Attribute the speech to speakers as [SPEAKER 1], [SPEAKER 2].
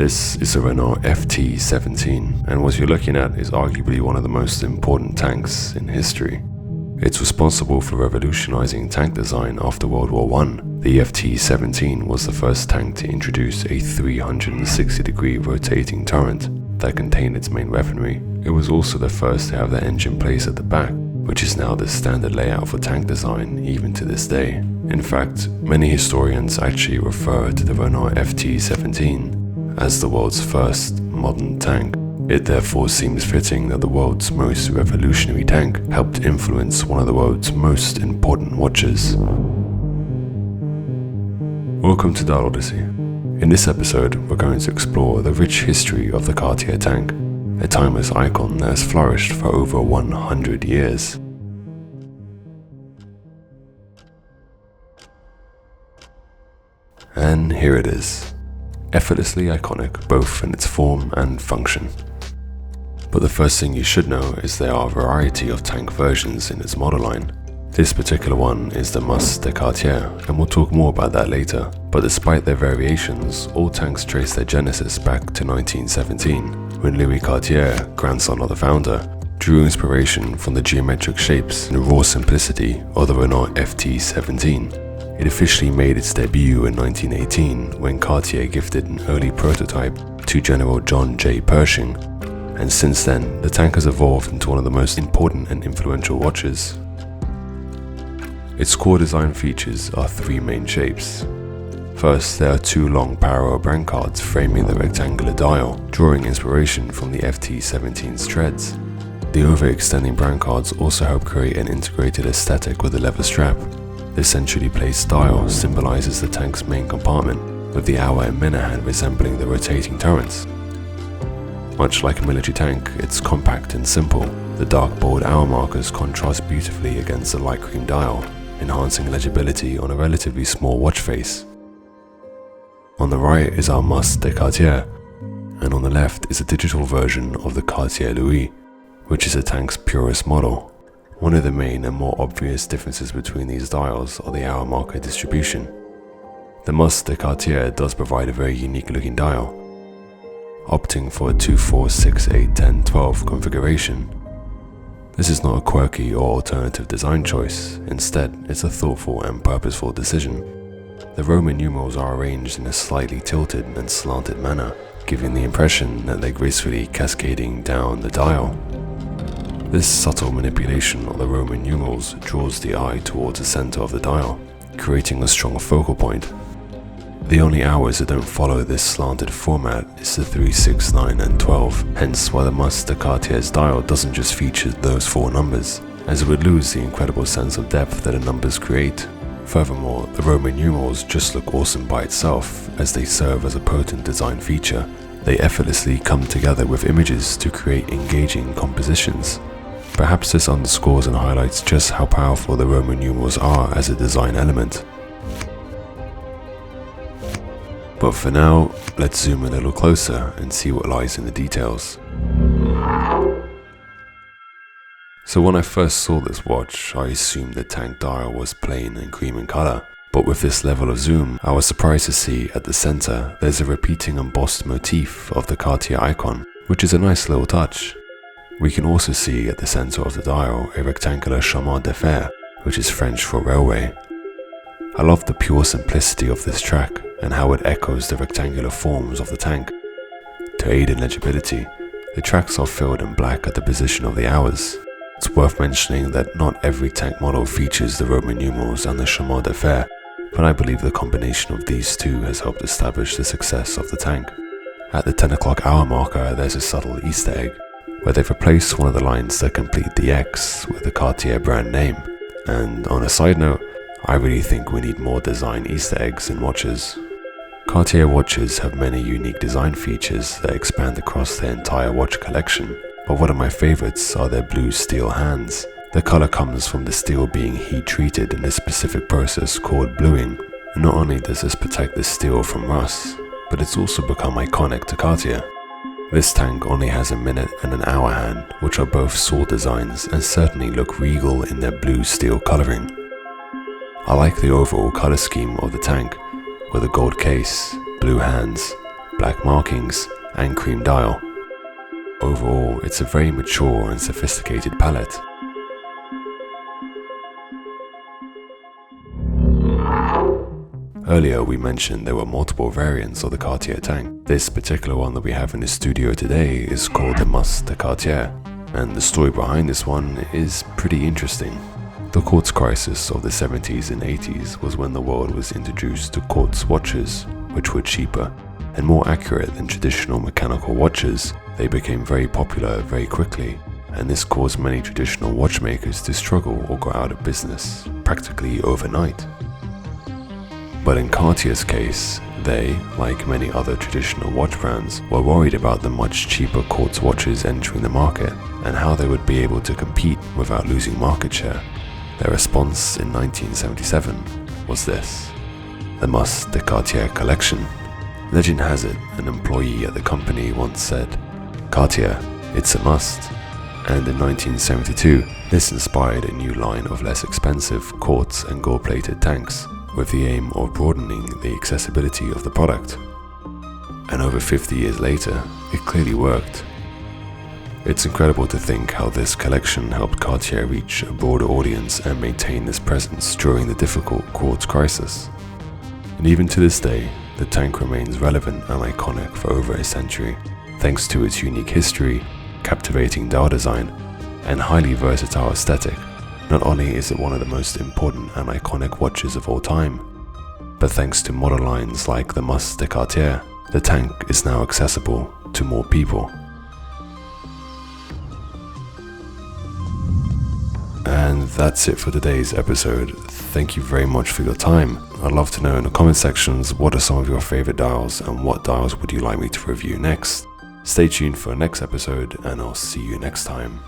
[SPEAKER 1] This is a Renault FT-17, and what you're looking at is arguably one of the most important tanks in history. It's responsible for revolutionizing tank design after World War I. The FT-17 was the first tank to introduce a 360-degree rotating turret that contained its main weaponry. It was also the first to have the engine placed at the back, which is now the standard layout for tank design even to this day. In fact, many historians actually refer to the Renault FT-17 as the world's first modern tank. It therefore seems fitting that the world's most revolutionary tank helped influence one of the world's most important watches. Welcome to Dial Odyssey. In this episode, we're going to explore the rich history of the Cartier Tank, a timeless icon that has flourished for over 100 years. And here it is, effortlessly iconic both in its form and function. But the first thing you should know is there are a variety of tank versions in its model line. This particular one is the Must Cartier, and we'll talk more about that later. But despite their variations, all tanks trace their genesis back to 1917, when Louis Cartier, grandson of the founder, drew inspiration from the geometric shapes and raw simplicity of the Renault FT-17. It officially made its debut in 1918 when Cartier gifted an early prototype to General John J. Pershing, and since then the tank has evolved into one of the most important and influential watches. Its core design features are three main shapes. First, there are two long parallel brancards framing the rectangular dial, drawing inspiration from the FT-17's treads. The overextending brancards also help create an integrated aesthetic with the leather strap. This centrally placed dial symbolizes the tank's main compartment, with the hour and minute hand resembling the rotating turrets. Much like a military tank, it's compact and simple. The dark bold hour markers contrast beautifully against the light cream dial, enhancing legibility on a relatively small watch face. On the right is our Must Cartier, and on the left is a digital version of the Cartier Louis, which is the tank's purest model. One of the main and more obvious differences between these dials are the hour marker distribution. The Must Cartier does provide a very unique looking dial, opting for a 2, 4, 6, 8, 10, 12 configuration. This is not a quirky or alternative design choice, instead it's a thoughtful and purposeful decision. The Roman numerals are arranged in a slightly tilted and slanted manner, giving the impression that they're gracefully cascading down the dial. This subtle manipulation of the Roman numerals draws the eye towards the center of the dial, creating a strong focal point. The only hours that don't follow this slanted format is the 3, 6, 9 and 12, hence why the Must Cartier's dial doesn't just feature those four numbers, as it would lose the incredible sense of depth that the numbers create. Furthermore, the Roman numerals just look awesome by itself, as they serve as a potent design feature. They effortlessly come together with images to create engaging compositions. Perhaps this underscores and highlights just how powerful the Roman numerals are as a design element. But for now, let's zoom a little closer and see what lies in the details. So when I first saw this watch, I assumed the tank dial was plain and cream in color. But with this level of zoom, I was surprised to see at the center there's a repeating embossed motif of the Cartier icon, which is a nice little touch. We can also see at the center of the dial a rectangular chemin de fer, which is French for railway. I love the pure simplicity of this track and how it echoes the rectangular forms of the tank. To aid in legibility, the tracks are filled in black at the position of the hours. It's worth mentioning that not every tank model features the Roman numerals and the chemin de fer, but I believe the combination of these two has helped establish the success of the tank. At the 10 o'clock hour marker, there's a subtle Easter egg, where they've replaced one of the lines that complete the X with the Cartier brand name. And on a side note, I really think we need more design Easter eggs in watches. Cartier watches have many unique design features that expand across their entire watch collection, but one of my favorites are their blue steel hands. The color comes from the steel being heat treated in a specific process called bluing. And not only does this protect the steel from rust, but it's also become iconic to Cartier. This tank only has a minute and an hour hand, which are both sword designs and certainly look regal in their blue steel coloring. I like the overall color scheme of the tank, with a gold case, blue hands, black markings, and cream dial. Overall, it's a very mature and sophisticated palette. Earlier we mentioned there were multiple variants of the Cartier Tank. This particular one that we have in the studio today is called the Must Cartier, and the story behind this one is pretty interesting. The quartz crisis of the 70s and 80s was when the world was introduced to quartz watches, which were cheaper and more accurate than traditional mechanical watches. They became very popular very quickly, and this caused many traditional watchmakers to struggle or go out of business practically overnight. But in Cartier's case, they, like many other traditional watch brands, were worried about the much cheaper quartz watches entering the market and how they would be able to compete without losing market share. Their response in 1977 was this: the Must Cartier collection. Legend has it, an employee at the company once said, "Cartier, it's a must." And in 1972, this inspired a new line of less expensive quartz and gold-plated tanks, with the aim of broadening the accessibility of the product. And over 50 years later, it clearly worked. It's incredible to think how this collection helped Cartier reach a broader audience and maintain this presence during the difficult quartz crisis. And even to this day, the tank remains relevant and iconic for over a century, thanks to its unique history, captivating dial design, and highly versatile aesthetic. Not only is it one of the most important and iconic watches of all time, but thanks to model lines like the Must Cartier, the tank is now accessible to more people. And that's it for today's episode. Thank you very much for your time. I'd love to know in the comment sections what are some of your favorite dials and what dials would you like me to review next. Stay tuned for the next episode, and I'll see you next time.